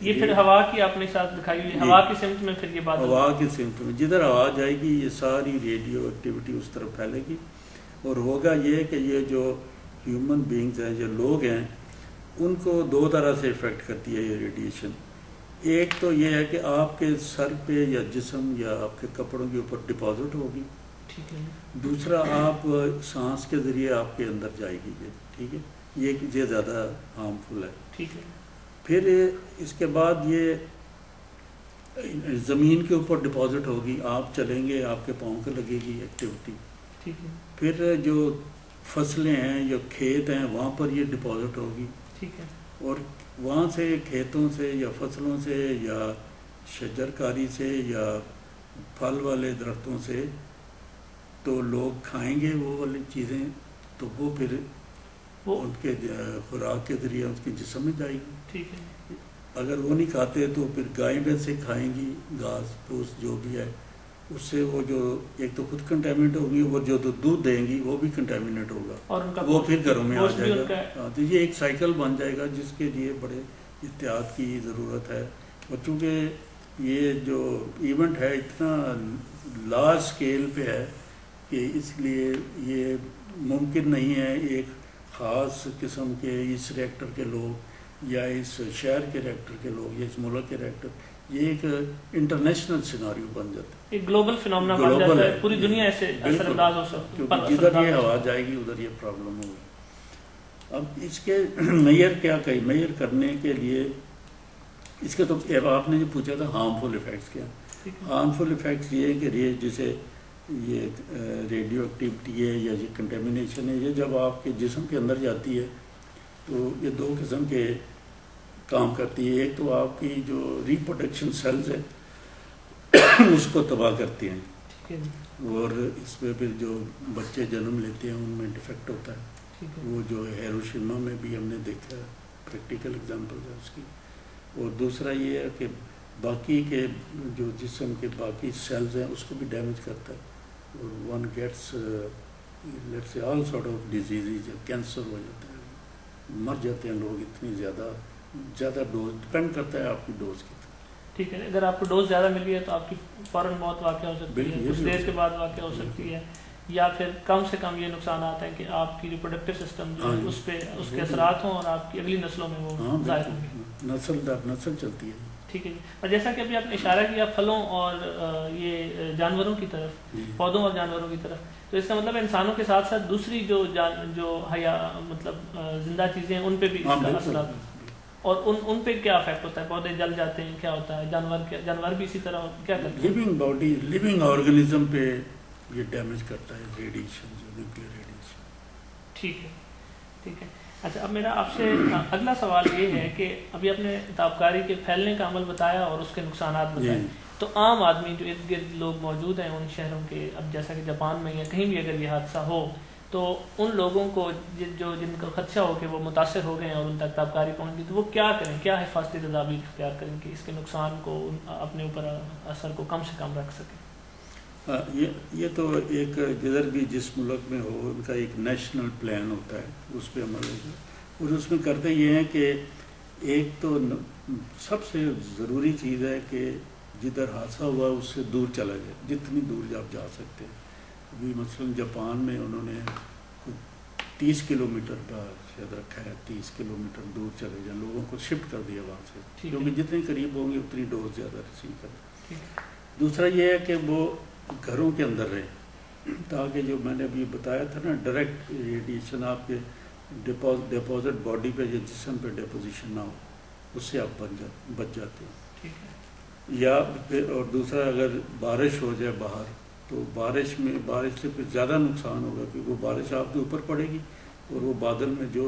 پھر ہوا کی آپ نے ساتھ دکھائی ہوئی ہوا کی سمت میں، پھر یہ بات ہوا کی سمت میں جدھر ہوا جائے گی یہ ساری ریڈیو ایکٹیویٹی اس طرف پھیلے گی. اور ہوگا یہ کہ یہ جو ہیومن بینگز ہیں، جو لوگ ہیں، ان کو 2 طرح سے افیکٹ کرتی ہے یہ ریڈیشن. ایک تو یہ ہے کہ آپ کے سر پہ یا جسم یا آپ کے کپڑوں کے اوپر ڈپازٹ ہوگی. ٹھیک ہے. دوسرا آپ سانس کے ذریعے آپ کے اندر جائے گی. ٹھیک ہے. یہ زیادہ ہارمفل ہے. ٹھیک ہے. پھر اس کے بعد یہ زمین کے اوپر ڈپازٹ ہوگی. آپ چلیں گے، آپ کے پاؤں کو لگے گی ایکٹیویٹی. ٹھیک ہے. پھر جو فصلیں ہیں یا کھیت ہیں وہاں پر یہ ڈپازٹ ہوگی. ٹھیک ہے. اور وہاں سے کھیتوں سے یا فصلوں سے یا شجرکاری سے یا پھل والے درختوں سے تو لوگ کھائیں گے وہ والی چیزیں، تو وہ پھر وہ ان کے خوراک کے ذریعے ان کے جسم میں جائے گی. ٹھیک ہے. اگر وہ نہیں کھاتے تو پھر گائے میں سے کھائیں گی، گھاس پھوس جو بھی ہے، اس سے وہ جو ایک تو خود کنٹامنیٹ ہوگی، وہ جو دودھ دیں گی وہ بھی کنٹامنیٹ ہوگا، اور ان کا وہ پھر گھروں میں آ جائے گا. تو یہ ایک سائیکل بن جائے گا جس کے لیے بڑے احتیاط کی ضرورت ہے. اور چونکہ یہ جو ایونٹ ہے اتنا لارج اسکیل پہ ہے کہ اس لیے یہ ممکن نہیں ہے ایک خاص قسم کے اس ریئیکٹر کے لوگ یا اس شہر کے ریئیکٹر کے لوگ یا اس ملک کے ریئیکٹر، یہ ایک انٹرنیشنل سیناریو بن جاتا ہے، ایک گلوبل فینومینا بن جاتا ہے، پوری دنیا ایسے اثر انداز ہو سکتی ہے، کیونکہ جدھر یہ ہوا جائے گی ادھر یہ پرابلم ہوگی۔ اب اس کے میئر کیا کہی، میئر کرنے کے لیے اس کے تو آپ نے جو پوچھا تھا ہارمفل ایفیکٹس کیا، ہارمفل ایفیکٹس یہ ہے کہ جیسے یہ ریڈیو ایکٹیویٹی ہے یا یہ کنٹیمنیشن ہے، یہ جب آپ کے جسم کے اندر جاتی ہے تو یہ دو قسم کے کام کرتی ہے۔ ایک تو آپ کی جو ریپروڈکشن سیلز ہیں اس کو تباہ کرتی ہیں، اور اس میں پھر جو بچے جنم لیتے ہیں ان میں ڈیفیکٹ ہوتا ہے، وہ جو ہیروشیما میں بھی ہم نے دیکھا ہے، پریکٹیکل ایگزامپل ہے اس کی۔ اور دوسرا یہ ہے کہ باقی کے جو جسم کے باقی سیلز ہیں اس کو بھی ڈیمیج کرتا ہے، اور one gets let's say all sort of disease, cancer ہو جاتا ہے، مر جاتے ہیں لوگ، اتنی زیادہ ڈوز، ڈپینڈ کرتا ہے آپ کی ڈوز کی۔ ٹھیک ہے، اگر آپ کو ڈوز زیادہ ملی ہے تو آپ کی فوراً موت واقع ہو سکتی ہے، کچھ دیر کے بعد واقع ہو سکتی ہے، یا پھر کم سے کم یہ نقصانات ہیں کہ آپ کی ریپروڈکٹیو سسٹم جو ہے اس پہ اس کے اثرات ہوں اور آپ کی اگلی نسلوں میں وہ ظاہر ہوں گے، نسل در نسل چلتی ہے۔ ٹھیک ہے جی۔ اور جیسا کہ ابھی آپ نے اشارہ کیا پھلوں اور یہ جانوروں کی طرف، پودوں اور جانوروں کی طرف، تو اس کا مطلب انسانوں کے ساتھ ساتھ دوسری جو حیا مطلب زندہ چیزیں ہیں ان پہ بھی اس کا اثرات، اور ان پہ کیا افیکٹ ہوتا ہے؟ پودے جل جاتے ہیں، کیا ہوتا ہے؟ جانور بھی اسی طرح کیا کرتے ہیں؟ لیونگ باڈی، لیونگ آرگنزم پہ یہ ڈیمیج کرتا ہے ریڈیشن، جو نیوکلیئر ریڈیشن۔ ٹھیک ہے، ٹھیک ہے۔ اچھا، اب میرا آپ سے اگلا سوال یہ ہے کہ ابھی آپ نے تابکاری کے پھیلنے کا عمل بتایا اور اس کے نقصانات بتائے، تو عام آدمی جو ارد گرد لوگ موجود ہیں ان شہروں کے، اب جیسا کہ جاپان میں یا کہیں بھی اگر یہ حادثہ ہو تو ان لوگوں کو جن کا خدشہ ہو کہ وہ متاثر ہو گئے ہیں اور ان تک تابکاری پہنچ گئی، تو وہ کیا کریں، کیا حفاظتی تدابیر اختیار کریں کہ اس کے نقصان کو، اپنے اوپر اثر کو کم سے کم رکھ سکیں؟ یہ تو ایک جدھر بھی جس ملک میں ہو ان کا ایک نیشنل پلان ہوتا ہے، اس پہ عمل ہوتا ہے، اور اس میں کرتے یہ ہیں کہ ایک تو سب سے ضروری چیز ہے کہ جدھر حادثہ ہوا اس سے دور چلا جائے، جتنی دور آپ جا سکتے ہیں۔ ابھی مثلاً جاپان میں انہوں نے 30 کلومیٹر کا شاید رکھا ہے، 30 کلومیٹر دور چلے جائیں، لوگوں کو شفٹ کر دیا وہاں سے، کیونکہ جتنے قریب ہوں گے اتنی ڈوز زیادہ ریسیو کریں۔ دوسرا یہ ہے کہ وہ گھروں کے اندر رہیں، تاکہ جو میں نے ابھی بتایا تھا نا ڈائریکٹ ریڈیشن آپ کے ڈپوزٹ باڈی پہ یا جسم پہ ڈپوزیشن نہ ہو، اس سے آپ بچ جاتے ہیں۔ یا پھر اور دوسرا اگر بارش ہو جائے باہر تو بارش سے پھر زیادہ نقصان ہوگا، کیونکہ وہ بارش آپ کے اوپر پڑے گی اور وہ بادل میں جو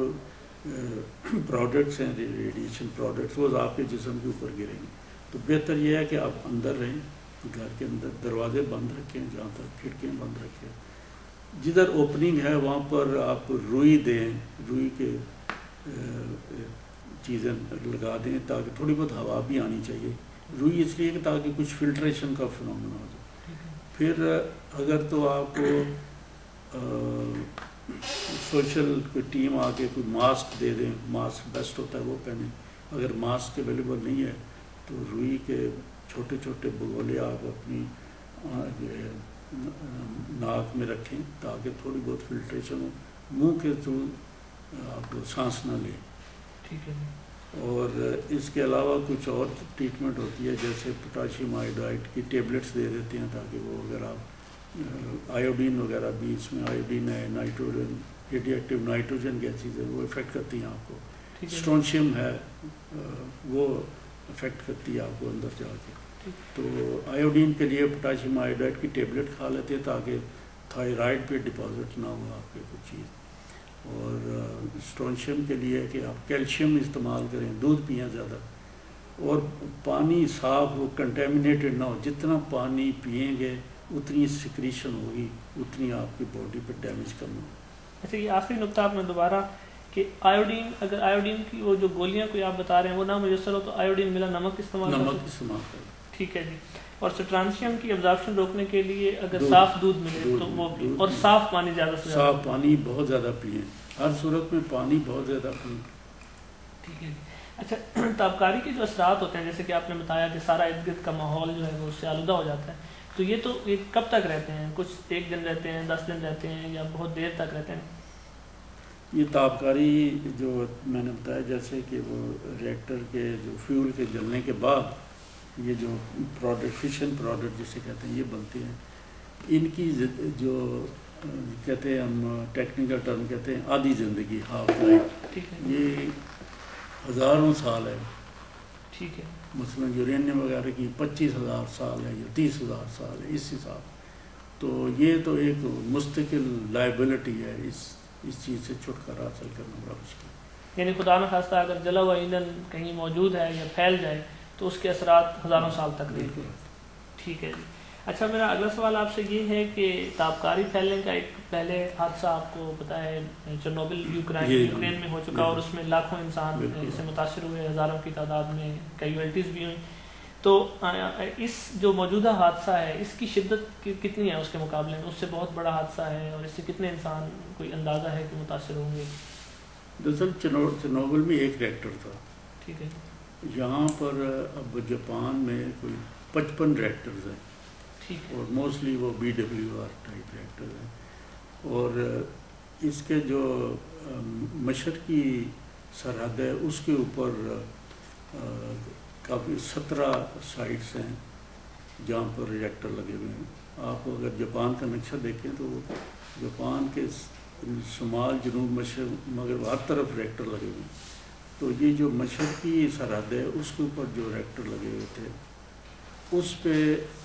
پروڈکٹس ہیں ریڈیشن پروڈکٹس وہ آپ کے جسم کے اوپر گریں گے۔ تو بہتر یہ ہے کہ آپ اندر رہیں، گھر کے اندر دروازے بند رکھیں، جہاں تک کھڑکیاں بند رکھیں، جدھر اوپننگ ہے وہاں پر آپ روئی دیں، روئی کے چیزیں لگا دیں تاکہ تھوڑی بہت ہوا بھی آنی چاہیے، روئی اس لیے کہ تاکہ کچھ فلٹریشن کا فنومینا ہو جائے۔ پھر اگر تو آپ کو سوشل کوئی ٹیم آ کے کوئی ماسک دے دیں، ماسک بیسٹ ہوتا ہے وہ پہنیں، اگر ماسک اویلیبل نہیں ہے تو روئی کے چھوٹے چھوٹے بگولے آپ اپنی ناک میں رکھیں تاکہ تھوڑی بہت فلٹریشن ہو، منہ کے تھرو آپ سانس نہ لیں۔ ٹھیک ہے۔ اور اس کے علاوہ کچھ اور ٹریٹمنٹ ہوتی ہے، جیسے پوٹاشیم آئیوڈائڈ کی ٹیبلٹس دے دیتے ہیں تاکہ وہ اگر آپ آیوڈین وغیرہ بھی، اس میں آیوڈین ہے، nitrogen, radio active nitrogen gases ہے وہ افیکٹ کرتی ہیں آپ کو، اسٹرونشیم ہے وہ افیکٹ کرتی ہے آپ کو اندر جا کے، تو آیوڈین کے لیے پوٹاشیم آئیوڈائڈ کی ٹیبلٹ کھا لیتے ہیں تاکہ تھائرائڈ پہ ڈپازٹ نہ ہو آپ کے کچھ چیز، اور اسٹرونشیم کے لیے کہ آپ کیلشیم استعمال کریں، دودھ پئیں زیادہ، اور پانی صاف ہو، کنٹیمنیٹڈ نہ ہو، جتنا پانی پئیں گے اتنی سیکریشن ہوگی، اتنی آپ کی باڈی پہ ڈیمیج کم ہوگا۔ اچھا، یہ آخری نقطہ آپ نے دوبارہ کہ آیوڈین، اگر آیوڈین کی وہ جو گولیاں کوئی آپ بتا رہے ہیں وہ نہ میسر ہو تو آیوڈین ملا نمک استعمال کریں۔ ٹھیک ہے جی۔ اور سٹرانشیم کی ابزارپشن روکنے کے لیے اگر صاف دودھ ملے تو وہ بھی، اور صاف پانی زیادہ سے زیادہ، صاف پانی بہت زیادہ پئیں، ہر صورت میں پانی بہت زیادہ پئیں۔ ٹھیک ہے جی۔ اچھا، تابکاری کے جو اثرات ہوتے ہیں جیسے کہ آپ نے بتایا کہ سارا ارد گرد کا ماحول جو ہے وہ اس سے آلودہ ہو جاتا ہے، تو یہ کب تک رہتے ہیں؟ کچھ ایک دن رہتے ہیں، 10 دن رہتے ہیں، یا بہت دیر تک رہتے ہیں؟ یہ تابکاری جو میں نے بتایا جیسے کہ وہ ریئیکٹر کے جو فیول کے جلنے کے بعد یہ جو پروڈکٹ فشن پروڈکٹ جسے کہتے ہیں یہ بنتے ہیں، ان کی جو کہتے ہیں ہم ٹیکنیکل ٹرم کہتے ہیں آدھی زندگی ہاف لائف، یہ ہزاروں سال ہے. ٹھیک ہے. مثلاً یورینیم وغیرہ کی 25,000 سال ہے یا 30,000 سال ہے اس حساب. تو یہ تو ایک مستقل لائبلٹی ہے، اس چیز سے چھٹکارا حاصل کرنا بڑا مشکل ہے. یعنی خدا نخواستہ اگر جلا ہوا ایندھن کہیں موجود ہے یا پھیل جائے تو اس کے اثرات ہزاروں سال تک رہیں گے. ٹھیک ہے جی. اچھا میرا اگلا سوال آپ سے یہ ہے کہ تابکاری پھیلنے کا ایک پہلے حادثہ آپ کو پتہ ہے چرنوبل یوکرین میں ہو چکا اور اس میں لاکھوں انسان اس سے متاثر ہوئے، ہزاروں کی تعداد میں کیجویلٹیز بھی ہوئیں. تو اس جو موجودہ حادثہ ہے اس کی شدت کتنی ہے اس کے مقابلے میں؟ اس سے بہت بڑا حادثہ ہے اور اس سے کتنے انسان کوئی اندازہ ہے کہ متاثر ہوں گے؟ دراصل چرنوبل میں ایک ریئیکٹر تھا. ٹھیک ہے. یہاں پر اب جاپان میں کوئی 55 ریئیکٹرز ہیں اور موسٹلی وہ BWR ٹائپ ریئیکٹر ہیں. اور اس کے جو مشرقی سرحد ہے اس کے اوپر کافی 17 سائٹس ہیں جہاں پر ریئیکٹر لگے ہوئے ہیں. آپ اگر جاپان کا نقشہ دیکھیں تو جاپان کے شمال جنوب مشرق مغرب ہر طرف ریئیکٹر لگے ہوئے ہیں. تو یہ جو مشرقی سرحد ہے اس کے اوپر جو ریئیکٹر لگے ہوئے تھے اس پہ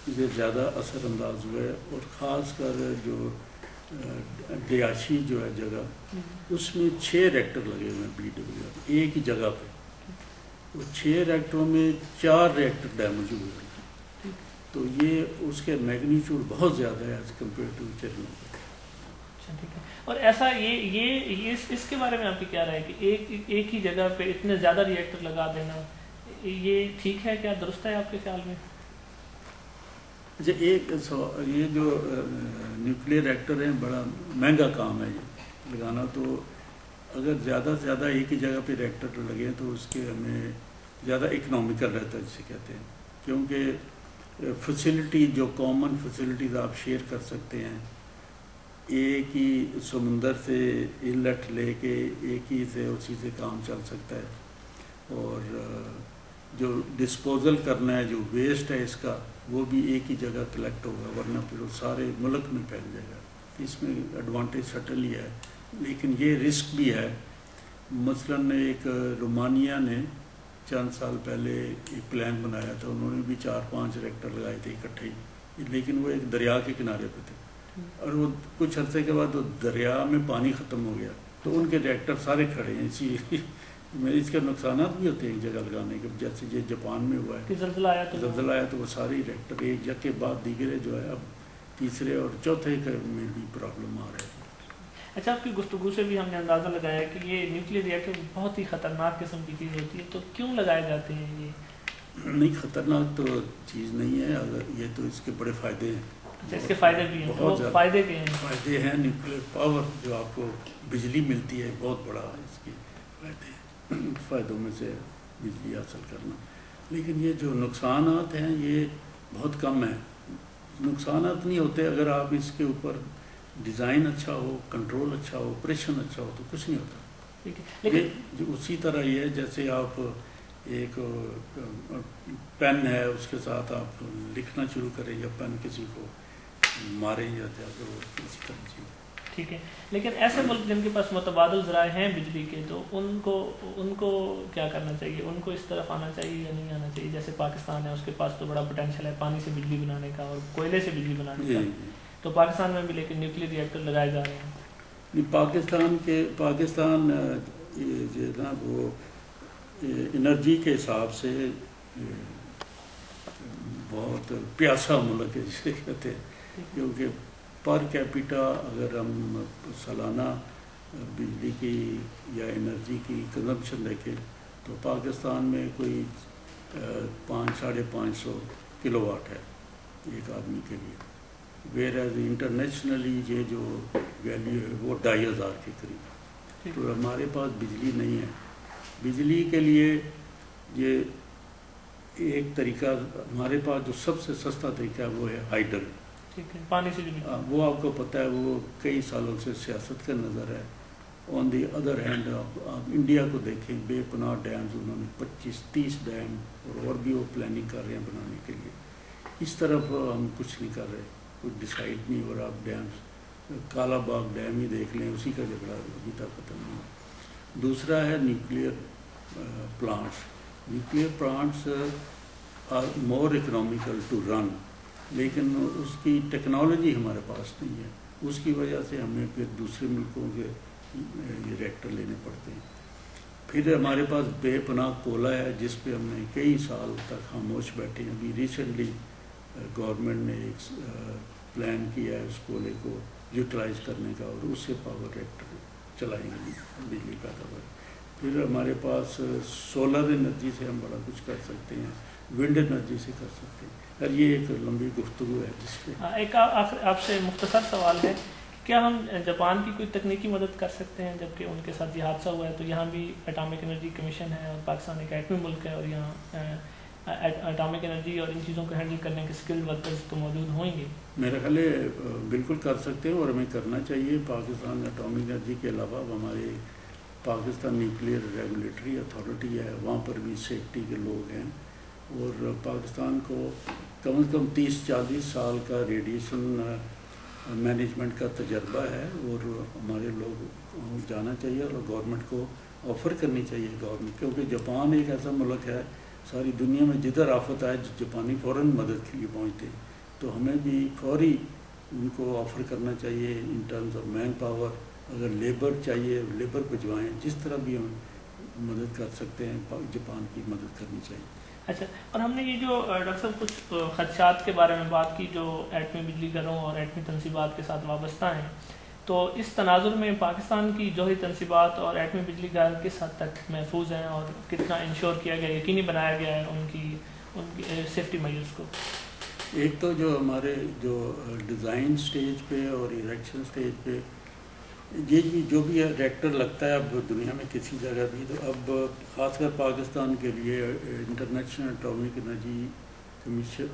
یہ زیادہ اثر انداز ہوئے. اور خاص کر جو دیاشی جو ہے جگہ اس میں 6 ریئیکٹر لگے ہوئے ہیں BWR ایک ہی جگہ پہ. وہ 6 ریئیکٹروں میں 4 ریئیکٹر ڈیمیج ہوئے ہیں. تو یہ اس کے میگنیچیوڈ بہت زیادہ ہے ایز کمپیئر ٹو چرنوبل. ٹھیک ہے. اور ایسا یہ اس کے بارے میں آپ کی کیا رائے ہے کہ ایک ہی جگہ پہ اتنے زیادہ ریئیکٹر لگا دینا یہ ٹھیک ہے، کیا درست ہے آپ کے خیال میں؟ اچھا یہ جو نیوکلیئر ریئیکٹر ہیں بڑا مہنگا کام ہے یہ لگانا. تو اگر زیادہ سے زیادہ ایک ہی جگہ پہ ریئیکٹر لگے تو اس کے ہمیں زیادہ اکنامیکل رہتا ہے جسے کہتے ہیں، کیونکہ فیسلٹی جو کامن فیسلٹیز آپ شیئر کر سکتے ہیں، ایک ہی سمندر سے انلٹ لے کے ایک ہی سے اسی سے کام چل سکتا ہے. اور جو ڈسپوزل کرنا ہے جو ویسٹ ہے اس کا وہ بھی ایک ہی جگہ کلیکٹ ہوگا، ورنہ پھر وہ سارے ملک میں پھیل جائے گا. اس میں ایڈوانٹیج سٹنلی ہے لیکن یہ رسک بھی ہے. مثلاً ایک رومانیہ نے چند سال پہلے ایک پلان بنایا تھا، انہوں نے بھی 4-5 ریئیکٹر لگائے تھے اکٹھے ہی، لیکن وہ ایک دریا کے کنارے پہ تھے اور وہ کچھ عرصے کے بعد وہ دریا میں پانی ختم ہو گیا تو ان کے ریئیکٹر سارے کھڑے ہیں. اس کے نقصانات بھی ہوتے ہیں ایک جگہ لگانے کے، جیسے یہ جاپان میں ہوا ہے زلزلہ آیا تو وہ سارے ریئیکٹر ایک جگہ کے بعد دیگرے جو ہے اب تیسرے اور چوتھے میں بھی پرابلم آ رہا ہے. اچھا آپ کی گفتگو سے بھی ہم نے اندازہ لگایا کہ یہ نیوکلیئر ریئیکٹر بہت ہی خطرناک قسم کی چیز ہوتی ہے، تو کیوں لگائے جاتے ہیں؟ یہ نہیں خطرناک تو چیز نہیں ہے، اگر یہ تو اس کے بڑے فائدے ہیں. اچھا اس کے فائدے بھی ہیں، بہت فائدے کے ہیں. فائدے ہیں نیوکلیئر پاور جو آپ کو بجلی ملتی ہے بہت بڑا اس کی فائدے ہیں، فائدوں میں سے بجلی حاصل کرنا. لیکن یہ جو نقصانات ہیں یہ بہت کم ہیں. نقصانات نہیں ہوتے اگر آپ اس کے اوپر ڈیزائن اچھا ہو، کنٹرول اچھا ہو، آپریشن اچھا ہو تو کچھ نہیں ہوتا. یہ اسی طرح یہ ہے جیسے آپ ایک پین ہے اس کے ساتھ آپ لکھنا شروع کریں یا پین کسی کو ماریں یا اسی طرح چیز. ٹھیک ہے. لیکن ایسے ملک جن کے پاس متبادل ذرائع ہیں بجلی کے تو ان کو کیا کرنا چاہیے؟ ان کو اس طرف آنا چاہیے یا نہیں آنا چاہیے؟ جیسے پاکستان ہے، اس کے پاس تو بڑا پوٹینشیل ہے پانی سے بجلی بنانے کا اور کوئلے سے بجلی بنانے کا. تو پاکستان میں بھی لیکن نیوکلیئر ریئیکٹر لگائے جا رہے ہیں. پاکستان جو نا وہ انرجی کے حساب سے بہت پیاسا ملک ہے جسے کہتے ہیں، کیونکہ پر کیپیٹا اگر ہم سالانہ بجلی کی یا انرجی کی کنزمپشن دیکھیں تو پاکستان میں کوئی 500-550 کلو واٹ ہے ایک آدمی کے لیے، ویئر ایز انٹرنیشنلی یہ جو ویلیو ہے وہ 2500 کے قریب. تو ہمارے پاس بجلی نہیں ہے. بجلی کے لیے یہ ایک طریقہ ہمارے پاس جو سب سے سستا طریقہ ہے وہ ہے ہائیڈل. پانی سے وہ آپ کو پتہ ہے وہ کئی سالوں سے سیاست کا نظر ہے آن دی ادر ہینڈ آپ انڈیا کو دیکھیں، بے پناہ ڈیمز انہوں نے 25-30 ڈیم اور بھی وہ پلاننگ کر رہے ہیں بنانے کے لیے. اس طرف ہم کچھ نہیں کر رہے، کچھ ڈیسائیڈ نہیں ہو رہا. آپ ڈیمز کالا باغ ڈیم ہی دیکھ لیں، اسی کا جھگڑا ابھی تک ختم نہیں ہوا. دوسرا ہے nuclear plants. Nuclear plants are more economical to run, لیکن اس کی ٹیکنالوجی ہمارے پاس نہیں ہے. اس کی وجہ سے ہمیں پھر دوسرے ملکوں کے یہ ریئیکٹر لینے پڑتے ہیں. پھر ہمارے پاس بے پناہ کولا ہے جس پہ ہم نے کئی سال تک خاموش بیٹھے ہیں. ابھی ریسنٹلی گورنمنٹ نے ایک پلان کیا ہے اس کولے کو یوٹیلائز کرنے کا، اور اس سے پاور ریئیکٹر چلائیں گے، بجلی پیداوار. پھر ہمارے پاس سولر انرجی سے ہم بڑا کچھ کر سکتے ہیں، ونڈ انرجی سے کر سکتے ہیں. اور یہ ایک لمبی گفتگو ہے جس پہ ایک آپ سے مختصر سوال ہے، کیا ہم جاپان کی کوئی تکنیکی مدد کر سکتے ہیں؟ جبکہ ان کے ساتھ یہ حادثہ ہوا ہے تو یہاں بھی اٹامک انرجی کمیشن ہے، اور پاکستان ایک ایٹمی ملک ہے، اور یہاں اٹامک انرجی اور ان چیزوں کو ہینڈل کرنے کے اسکل ورکرز تو موجود ہوں گے. میرا خیال ہے بالکل کر سکتے ہیں، اور ہمیں کرنا چاہیے. پاکستان اٹامک انرجی کے علاوہ ہمارے پاکستان نیوکلیئر ریگولیٹری اتھارٹی ہے، وہاں پر بھی سیفٹی کے لوگ ہیں. اور پاکستان کو کم از کم 30-40 سال کا ریڈیشن مینجمنٹ کا تجربہ ہے، اور ہمارے لوگ جانا چاہیے اور گورنمنٹ کو آفر کرنی چاہیے گورنمنٹ، کیونکہ جاپان ایک ایسا ملک ہے ساری دنیا میں جدھر آفت آئے جاپانی فوراً مدد کے لیے پہنچتے ہیں. تو ہمیں بھی فوری ان کو آفر کرنا چاہیے in terms of manpower. اگر لیبر چاہیے لیبر بھجوائیں، جس طرح بھی ہم مدد کر سکتے ہیں جاپان کی مدد کرنی چاہیے. اچھا، اور ہم نے یہ جو ڈاکٹر صاحب کچھ خدشات کے بارے میں بات کی جو ایٹمی بجلی گھروں اور ایٹمی تنصیبات کے ساتھ وابستہ ہیں، تو اس تناظر میں پاکستان کی جوہری تنصیبات اور ایٹمی بجلی گھر کس حد تک محفوظ ہیں، اور کتنا انشور کیا گیا، یقینی بنایا گیا ہے ان کی سیفٹی میجرز کو؟ ایک تو جو ہمارے جو ڈیزائن سٹیج پہ اور ایریکشن سٹیج پہ یہ جو بھی ریئیکٹر لگتا ہے اب دنیا میں کسی جگہ بھی، تو اب خاص کر پاکستان کے لیے انٹرنیشنل اٹامک انرجی کمیشن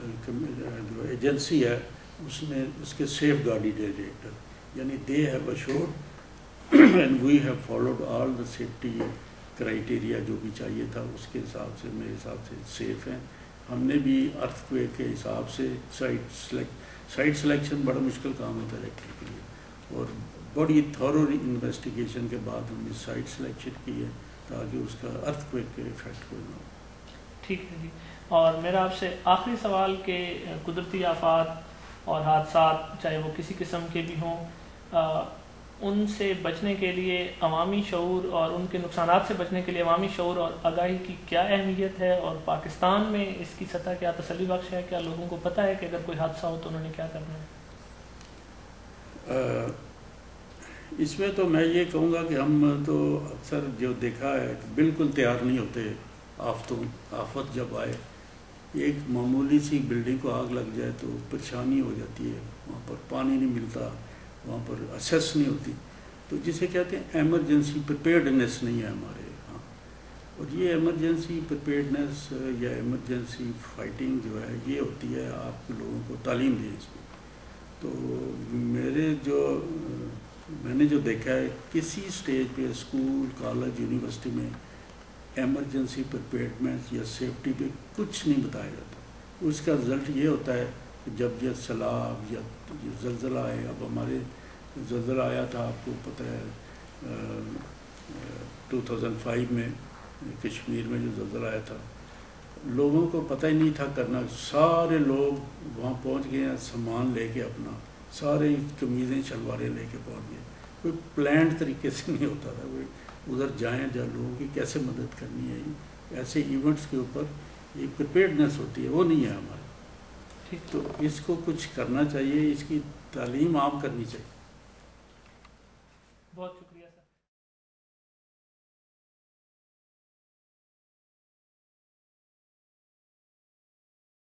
جو ایجنسی ہے اس نے اس کے سیف گارڈیڈ ریئیکٹر، یعنی they have assured and we have followed all the safety criteria جو بھی چاہیے تھا اس کے حساب سے میرے حساب سے سیف ہیں. ہم نے بھی ارتھ کویک کے حساب سے سائٹ سلیکشن بڑا مشکل کام ہوتا ہے ریئیکٹر کے لیے، اور بڑی تھورو انویسٹیگیشن کے بعد ہم نے سائٹ سلیکشن کی ہے تاکہ اس کا ارتھ کویک کے افیکٹ کوئی نہ ہو. ٹھیک ہے جی. اور میرا آپ سے آخری سوال کہ قدرتی آفات اور حادثات چاہے وہ کسی قسم کے بھی ہوں، ان سے بچنے کے لیے عوامی شعور اور ان کے نقصانات سے بچنے کے لیے عوامی شعور اور آگاہی کی کیا اہمیت ہے، اور پاکستان میں اس کی سطح کیا تسلی بخش ہے؟ کیا لوگوں کو پتہ ہے کہ اگر کوئی حادثہ ہو تو انہوں نے کیا کرنا ہے؟ اس میں تو میں یہ کہوں گا کہ ہم تو اکثر جو دیکھا ہے بالکل تیار نہیں ہوتے آفت جب آئے. ایک معمولی سی بلڈنگ کو آگ لگ جائے تو پریشانی ہو جاتی ہے، وہاں پر پانی نہیں ملتا، وہاں پر اسیس نہیں ہوتی. تو جسے کہتے ہیں ایمرجنسی پریپیئرڈنیس نہیں ہے ہمارے یہاں. اور یہ ایمرجنسی پریپیئرڈنیس یا ایمرجنسی فائٹنگ جو ہے یہ ہوتی ہے آپ لوگوں کو تعلیم دیں اس میں. تو میں نے جو دیکھا ہے کسی سٹیج پہ اسکول کالج یونیورسٹی میں ایمرجنسی پریپیئرڈنیس یا سیفٹی پہ کچھ نہیں بتایا جاتا. اس کا رزلٹ یہ ہوتا ہے کہ جب یہ سیلاب یا زلزلہ آئے، اب ہمارے زلزلہ آیا تھا آپ کو پتہ ہے 2005 میں کشمیر میں جو زلزلہ آیا تھا، لوگوں کو پتہ ہی نہیں تھا کرنا. سارے لوگ وہاں پہنچ گئے ہیں سامان لے کے، اپنا سارے قمیضیں شلواریں لے کے پہنچ گئے. کوئی پلانڈ طریقے سے نہیں ہوتا تھا کوئی ادھر جائیں جہاں لوگوں کی کیسے مدد کرنی ہے. ایسے ایونٹس کے اوپر ایک پریپیئرڈنیس ہوتی ہے، وہ نہیں ہے ہمارے. تو اس کو کچھ کرنا چاہیے، اس کی تعلیم عام کرنی چاہیے. بہت شکریہ سر.